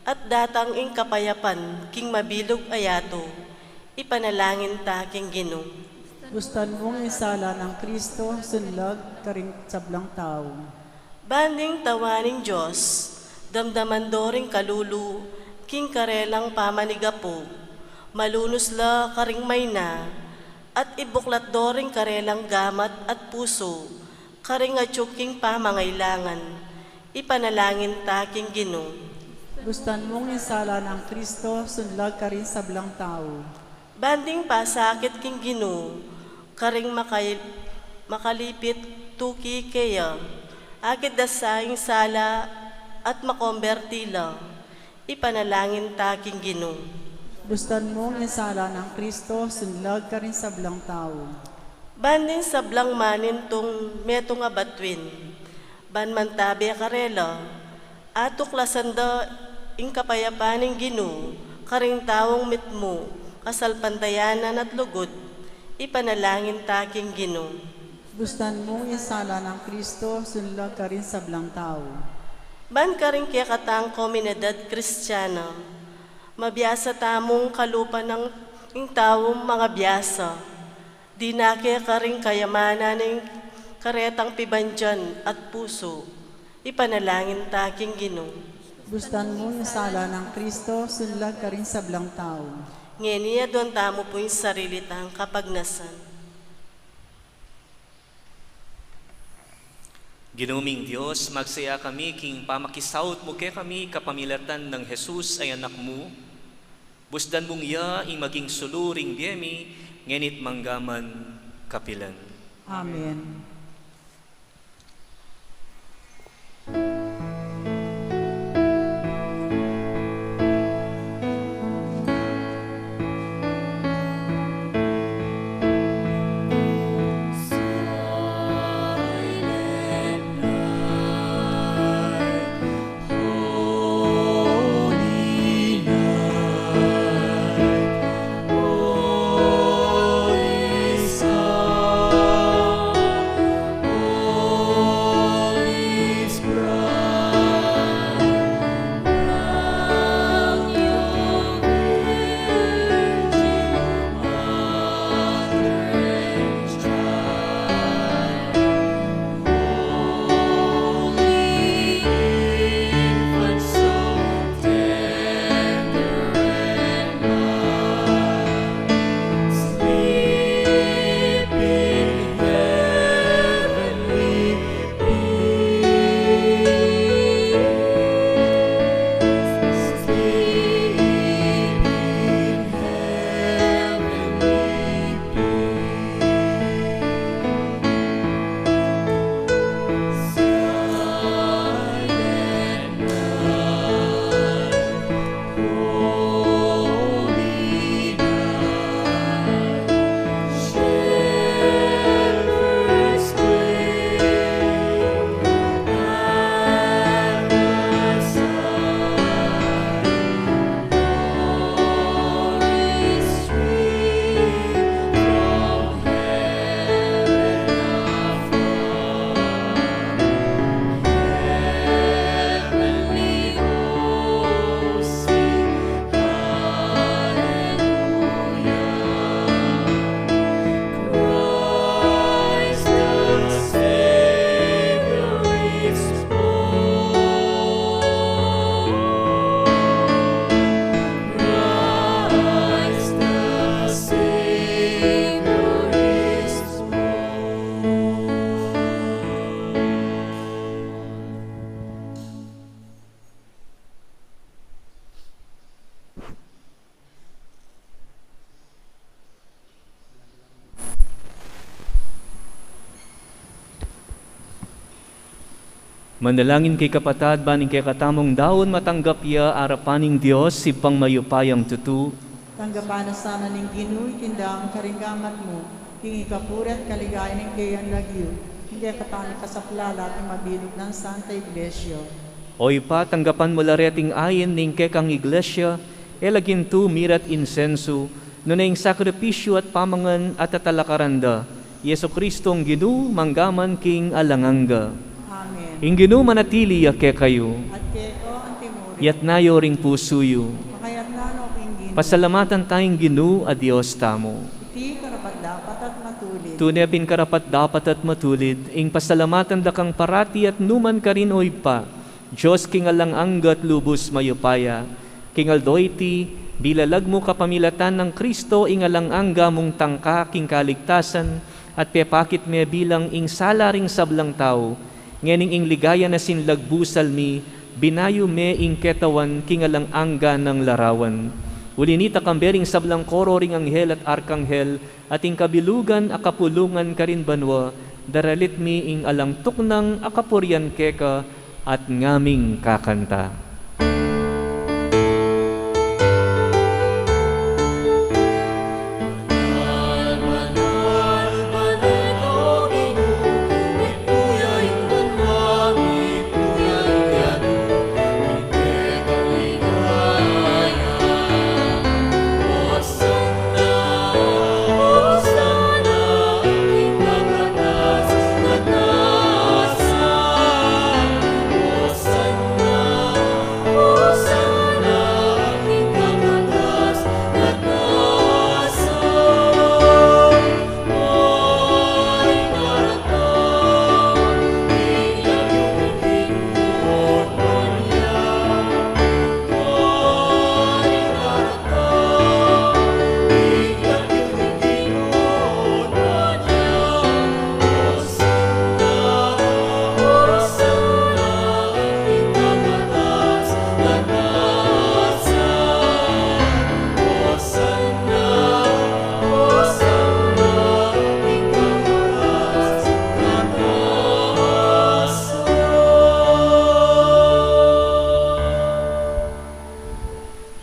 at datang ing kapayapan king mabilog ayato, ipanalangin ta king Ginoo. Gustan mong isala ng Kristo, sunlag karing sablang tao. Banding tawaning Diyos, damdaman doring kalulu, king karelang pamanigapo, malunos la karing mayna, at ibuklat doring karelang gamat at puso, karing atsuking pamangailangan, ipanalangin taking Ginoo. Gustan mong isala ng Kristo, sunlag karing sablang tao. Banding pasakit king Ginoo, karing makalipit tuki kaya, agad dasaing sala at makombertila, ipanalangin taking Ginoo. Gustan mong isala ng Kristo, sunlag karing sablang tao. Banding sablang manin tong meto nga batwin, ban mantabi karela, atuklasan da ing kapayapaning Ginoo, karing tawong mitmo, kasalpantayanan at lugod, ipanalangin taking Ginoo. Gustan mong isala ng Kristo, sunlag karing sablang tao. Ban karing kaya katang komunidad Kristiyana, mabiyasa tamong kalupa ng tawong mga biyasa, di na kaya karing kayamanan ng karetang pibandyan at puso, ipanalangin taking Ginoo. Gustan mong isala ng Kristo, sunlag karing sablang tao. Ngeniya doon tamo po yung sarili tang kapagnasan. Ginuming Diyos, magsaya kami king pamakisaut mo kay kami kapamilatan ng Jesus ay anak mo. Busdan mong ya ing maging suluring biyemi, ngenit manggaman kapilan. Amen. Manalangin kay kapatad, baning kay katamong daon matanggap ya arapaning Diyos, si pangmayupayang tutu. Tanggapan na sana ng Ginoo, tindaang karinggamat mo, king ikapurat kaligaya ng kayan lagyo, hindi katani kasaplala at mabilog ng Santa Iglesia. Oy pa, tanggapan mo lareting ayin ning kekang iglesia, elagintu mirat insenso, nunaing sakripisyo at pamangan at tatalakaranda, Yeso Kristong Ginoo, manggaman king alanganga. Inginu manatili ke kayo, at keko ang timuri, yat nayo ring pusuyo. makayat nano kinggin, Pasalamatan tayong Ginu a Dios tamo. iti karapat dapat at matulid, Tunepin karapat dapat at matulid, ing pasalamatan da kang parati at numan ka rin oy pa. Diyos kingalang anggat lubos mayupaya, kingal doyti, bilalag mo kapamilatan ng Kristo, ingalang angga mong tangka king kaligtasan, at pepakit me bilang ing salaring sablang tao, ngening ing ligaya na sinlagbusal mi, binayo me ing ketawan kingalang angga ng larawan. Ulinita kambering sablang koro ring anghel at arkanghel, at ing kabilugan akapulungan karin banwa, daralit mi ing alang tuknang akapuryan keka, at ngaming kakanta.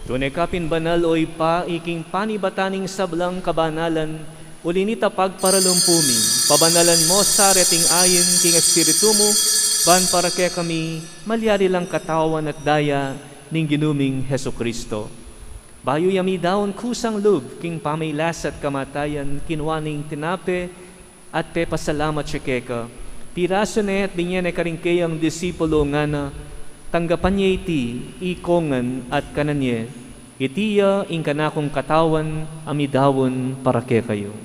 Tunay kapin banal oy pa, iking panibataning sablang kabanalan, ulinita pagparalompumi, pabanalan mo sa reting ayin king espiritu mo, ban para kaya kami, malyari lang katawan at daya, ning ginuming Heso Kristo. Bayo yami daon kusang lub, king pamaylas at kamatayan, kinwaning tinape, at te pasalamat siya keka. Piraso na at binyan ay karingkayang disipulo nga na, tanggapan niya iti, ikongan at kananye, itiya ing kanakong katawan, amidawon para ke kayo.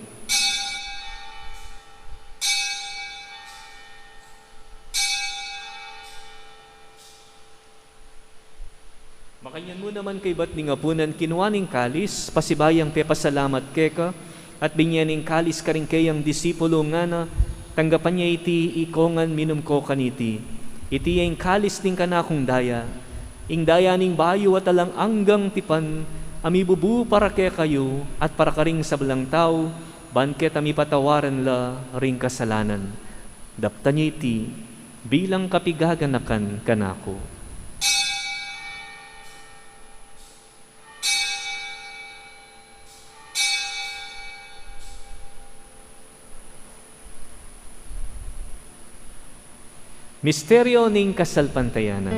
Makanyan mo naman kay ba't ni ngapunan kinwaning kalis, pasibayang te pasalamat keka, at binyaning kalis karingkayang disipulo nga na, tanggapan niya iti, ikongan minum ko kaniti. Iti yung kalis ning kanakong daya, ing daya ning bayo at alang anggang tipan, amibubu para kaya kayo, at para karing sablang tao, banket amipatawaran la ring kasalanan. Dapta niya iti, bilang kapigaganakan kanako. Misteryo ning kasalpantayanan.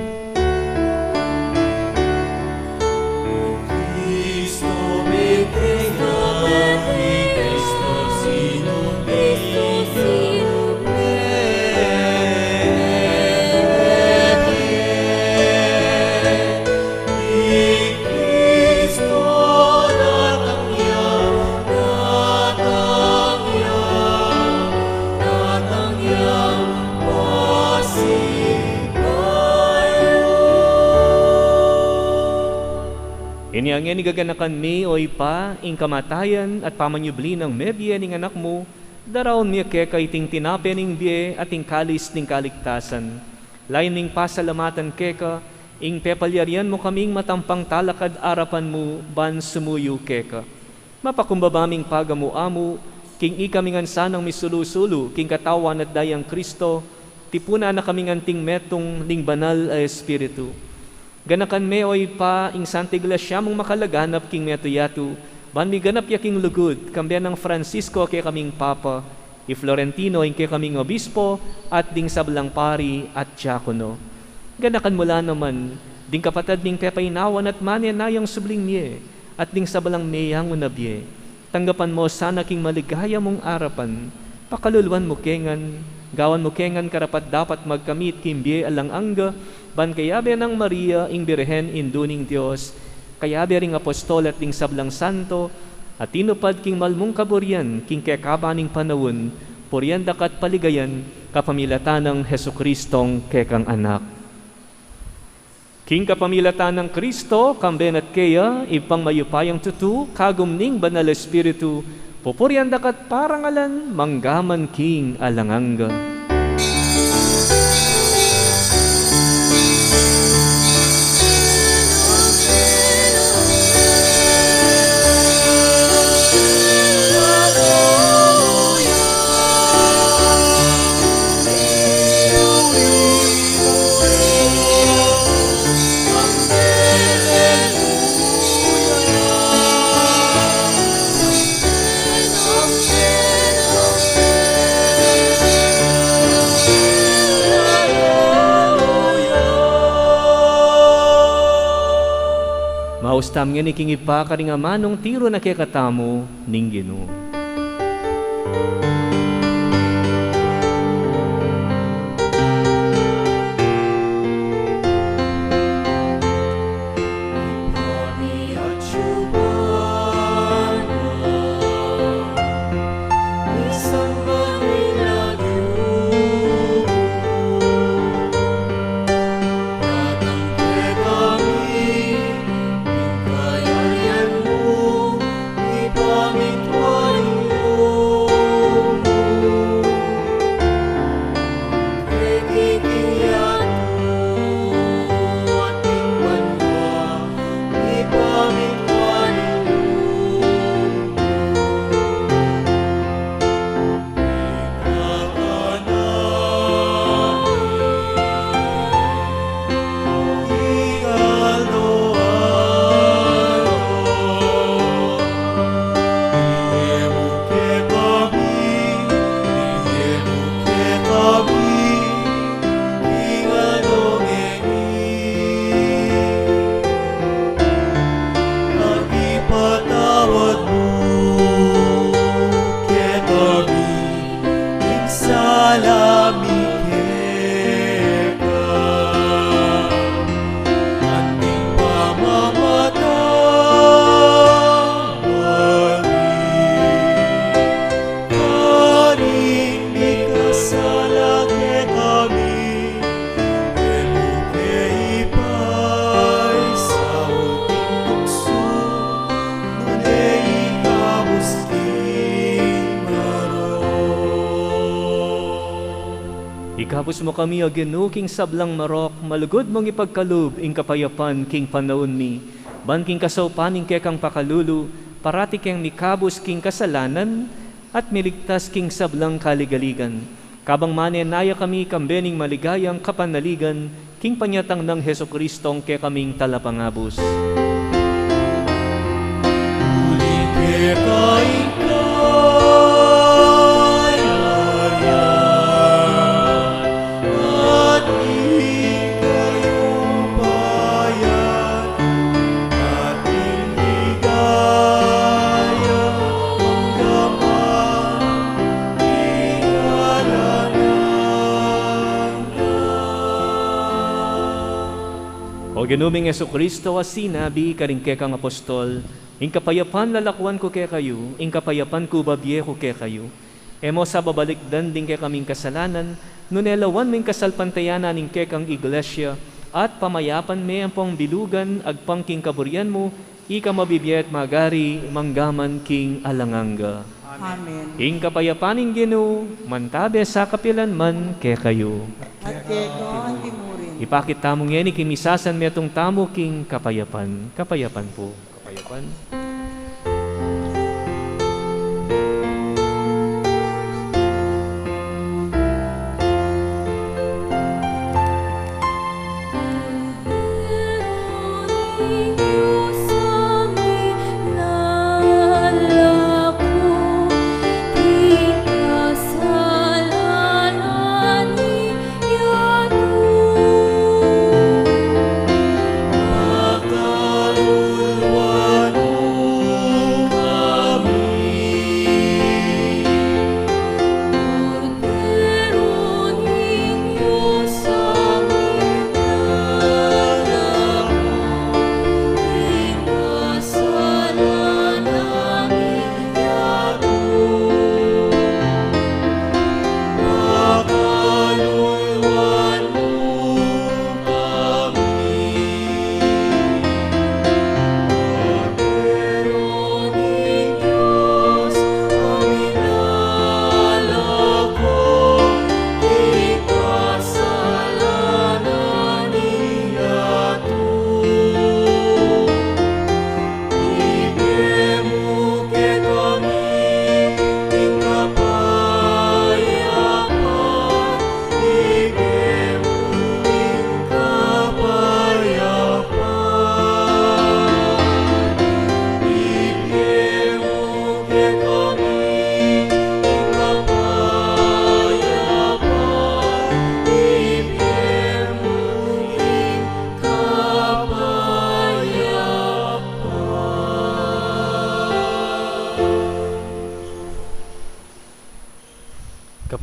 Cristo me tenga, Cristo sino Inyangyan igaganakan mi oy pa, ing kamatayan at pamanyubli ng medye ning anak mo, daraon mi keka iting tinape ning biye at ing kalis ning kaligtasan. Lain ning pasalamatan keka, ing pepalyarian mo kaming matampang talakad arapan mo, ban sumuyo keka. Mapakumbabaming pagamu amo, king ikamingan sanang misulu-sulu, king katawan at dayang Kristo, tipuna na kaming anting metong ning banal a Espiritu. Ganakan me oy pa, ing Santa Iglesia mong makalaganap king metuyatu, ban mi ganap yaking lugod, kambiyan ng Francisco kay kaming Papa, i Florentino ing kay kaming Obispo, at ding sablang pari at diakono. Ganakan mula naman, ding kapatad ning pepainawan at manyanayang subling miye, at ding sablang meyang unabye. Tanggapan mo sana king maligaya mong arapan, pakaluluan mo kengan, gawan mo kengan karapat dapat magkamit kimbiye alang angga, ban kayabe ng Maria, ing birhen induning Diyos, kayabe ring apostol at ing sablang santo, at tinupad king malmong kaburyan, king kekabaning panawon, puryan dakat paligayan, kapamilatan ng Hesukristong kekang anak. King kapamilatan ng Kristo, kamben at kaya, ipang mayupayang tutu, kagumning banal espiritu, pupuryan dakat parangalan, manggaman king alanganga. Maustam nga ni king ipa karing amanong tiro na kekatamo ning Ginoo. Ikapos mo kami o Ginoo king sablang marok, malugod mong ipagkalub ing kapayapan king panahon mi, ban king kasaupaning kekang pakalulu, parati keng mikabos king kasalanan, at miligtas king sablang kaligaligan. Kabang manenaya kami kambening maligayang kapanaligan, king panyatang ng Hesukristong ke kaming talapangabos. Muling kekain O ginuming Jesucristo a sinabi karing kekang apostol, ing kapayapan lalakwan ko ke kayo, ing kapayapan ko babye ko ke kayo. Emo sa babalikdan din ke kaming kasalanan, nunelawan ming kasalpantayanan ning kekang iglesia, at pamayapan me ang pong bilugan, agpang king kaburyan mo, ika mabibiyat magari, manggaman king alanganga. Amen. Ing kapayapaning Ginoo, mantabe sa kapilan man ke kayo. At kego ang timurin. Ipakit tamong yan, ikimisasan mi atong tamo king kapayapan. Kapayapan po. Kapayapan. Pagkaluluwan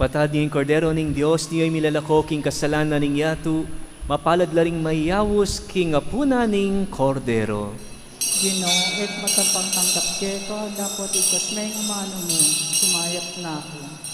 Kapatad ning Kordero ning Dios, niyo'y milalako king kasalanan ning yatu, mapalad laring mayawos king apuna ning Kordero. Ginoo, et matapang tanggap ko, dapat ikas may amano mo, sumayap na ako.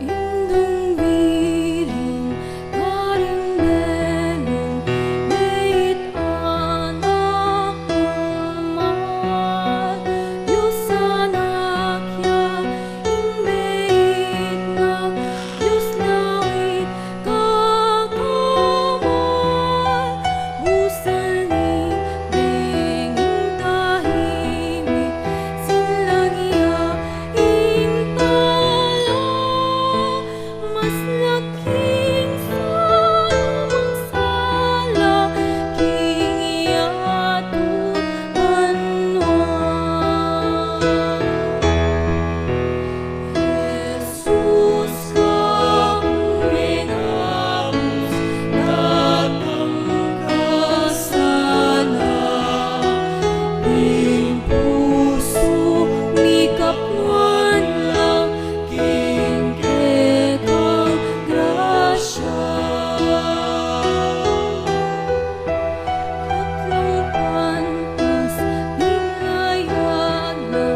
Indung biring karing benong beit anak mahal Diyos anak ya ing beit na Diyos langit kakamal Busan ni benging tahimik sinlagya ing tala mas laking salumang sala king iyatut banwa Jesus ka umengamos datang kasana ing puso ni kapwan lang king kekang grasya Katlong pantas binayad na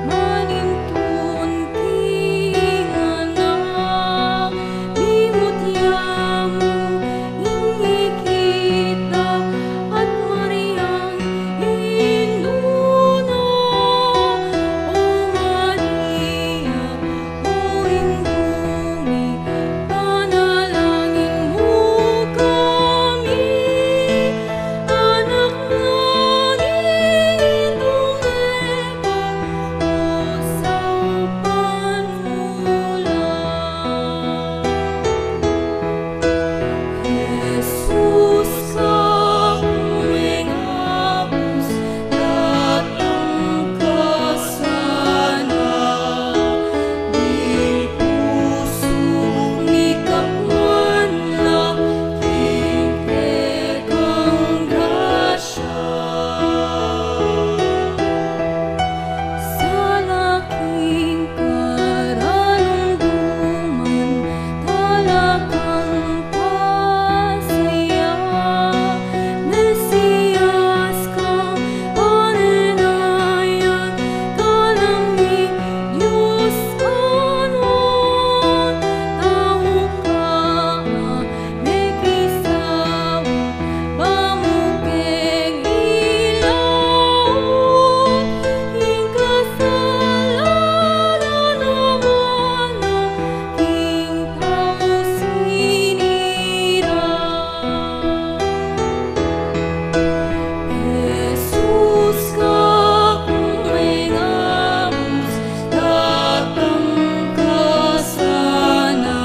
manintun king anak Limot yamu ingikita at Mariang induna O Maria, O indumi, panalangin mo kami Anak ng indong eba, o sampan Jesus ka umengamos datang kasana di puso ni kapwan lang king kekang grasya sa laking karalungduman talagang pasaya Mesiyas kang pananayan kalangit Diyos anuan tao ka may kisaw bamukeng ilaw ing kasalanan naman na king tao sinira Jesus ka umengamos datang kasana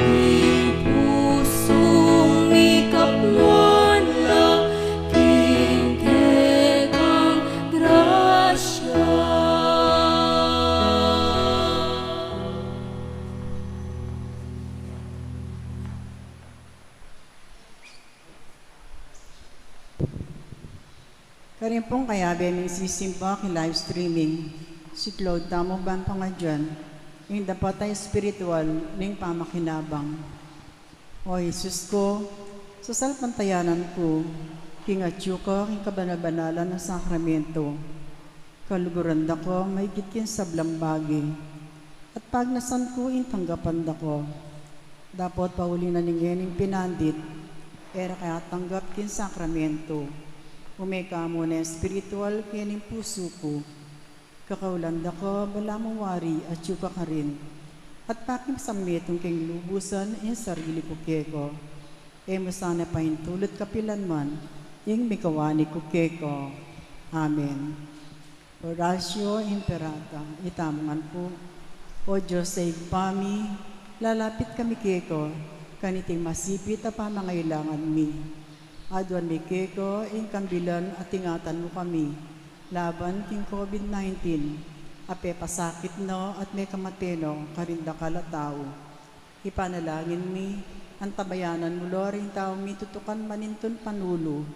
di puso ni kapwan lang king kekang grasya Karin pong kaya bening sisimpa ki live streaming. Si Claude tamo ban pa nga dyan. Yung dapat ay spiritual ning pamakinabang. O Jesus ko, sa salpantayanan ko, kingatyo ko king kabanabanalan ng sakramento. Kaluguran da ko, may gitkin sa blambagi. At pag nasan ko, intanggapan da ko. Dapat pauli na ning pinandit, era kaya tanggap kin sakramento. Umeka mo na spiritual kining puso ko. Kakaulanda ko, bala mo wari at yuka ka rin. At pakim samitong king lubusan in sarili ko keko. E mo sana pahintulot kapilan man, ing mikawani kukeko. Amen. Oratio Imperata, itamangan po. O Diyos sa igpami, lalapit kami keko, kaniting masipit a pamangailangan mi. Adwan mi keko, ing kambilan at ingatan mo kami, laban king COVID-19, ape pasakit no at may kamateno, karinda kalatao. Ipanalangin mi, ang tabayanan mo loring tao mi tutukan maninton panulo,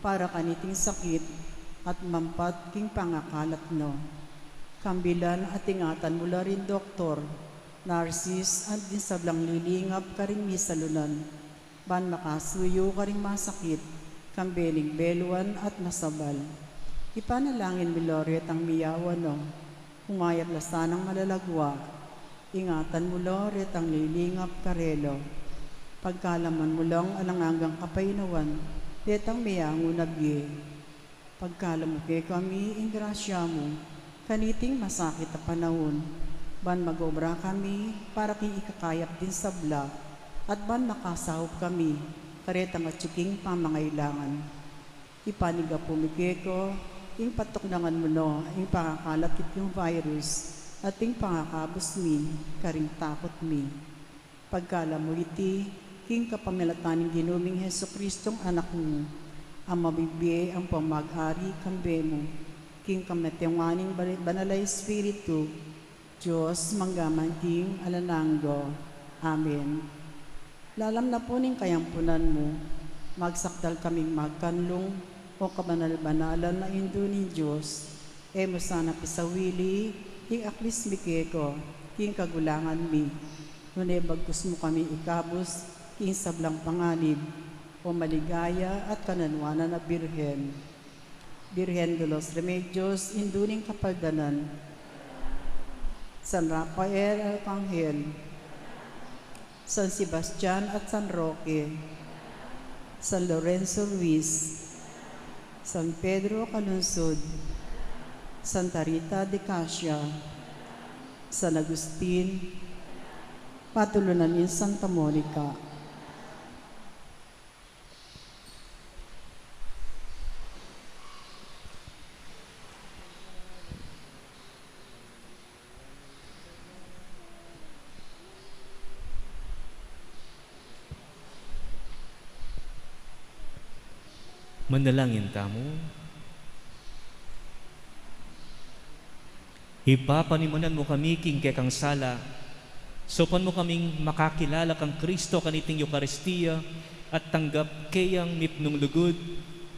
para kaniting sakit at mampat king pangakalat no. Kambilan at ingatan mula rin doktor, narsis at din sablang lilingap karing misalunan, ban makasuyo karing masakit, kambeling beluan at masabal. Ipanalangin mi Loret ang miyawan no, hungayat lasanang malalagwa, ingatan mo Loret ang lilingap karelo, pagkalaman mo lang alangangang kapainawan, detang miyango nabye. Pagkalam mo kay kami, ing grasya mo, kaniting masakit na panahon, ban mag-obra kami para king ikakayap din sa bla, at ban makasahop kami, karetang at tsuking pamangailangan. Ipaniga pumigeko, ing patuknangan mo no, ing pangakalakit yung virus, at ing pangakabos mi, karing takot mi. Pagkalam mo iti, king kapamilataning ginuming Heso Kristong anak mo, ang mabibigay ang pamag-ari kambe mo, king kametewaning banalay Espiritu, Diyos manggaman king alananggo. Amen. Lalam na po ning kayampunan mo, magsakdal kaming magkanlong o kabanal-banalan na indo ni Diyos, e mo sana pisawili, king aklis mikeko, king kagulangan mi, nune bagkus mo kami ikabos, king sablang panganib, o maligaya at kananwanan na Birhen. Birhen de los Remedios, induning kapaldanan. San Rafael Arcangel, San Sebastian at San Roque, San Lorenzo Luis, San Pedro Calunsod, Santa Rita de Casia, San Agustin, patulunan ni Santa Monica. Manalangin tamo. Ipapanimunan mo kami king kekang sala, sopan mo kaming makakilala kang Kristo kaniting Eucharistia at tanggap kayang mipnong lugod,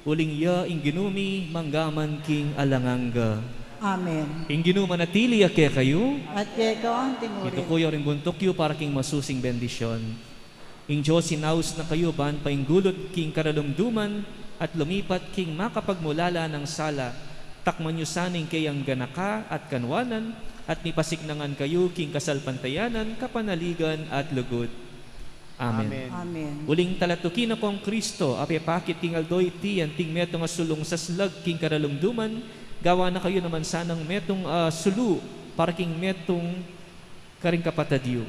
uling ya ing ginumi manggaman king alanganga. Amen. Ing ginumanatili ake kayo, At keko ang timurin. ito kuya rin buntok yu para king masusing bendisyon. Ing Diyos sinaus na kayo ban painggulot king karalumduman at lumipat king makapagmulala ng sala, takman nyo saning kayang ganaka at kanwanan, at nipasignangan kayo king kasalpantayanan, kapanaligan at lugod. Amen. Amen. Uling talatukin ako ang Kristo, apepakit king aldoy tiyan, ting metong asulong sa slag king karalumduman, gawa na kayo naman sanang metong sulu, para king metong karing kapatadyo.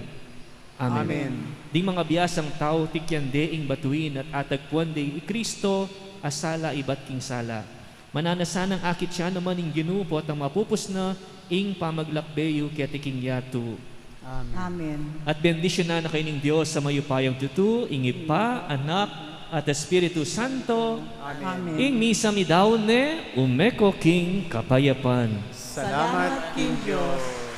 Amen. Ding mga biyasang tao, tikyan deing batuin at atagpuan de i Kristo, asala ibat king sala. Mananasanang akit siya naman ing ginupo at ang mapupos na ing pamaglakbeyo ketiking yatu. Amen. At bendisyon na kayo ng Diyos sa mayupayang tutu, ing Ipa, Anak, at Espiritu Santo. Amen. Ing misa mi daw ne, umeko king kapayapan. Salamat, King Diyos.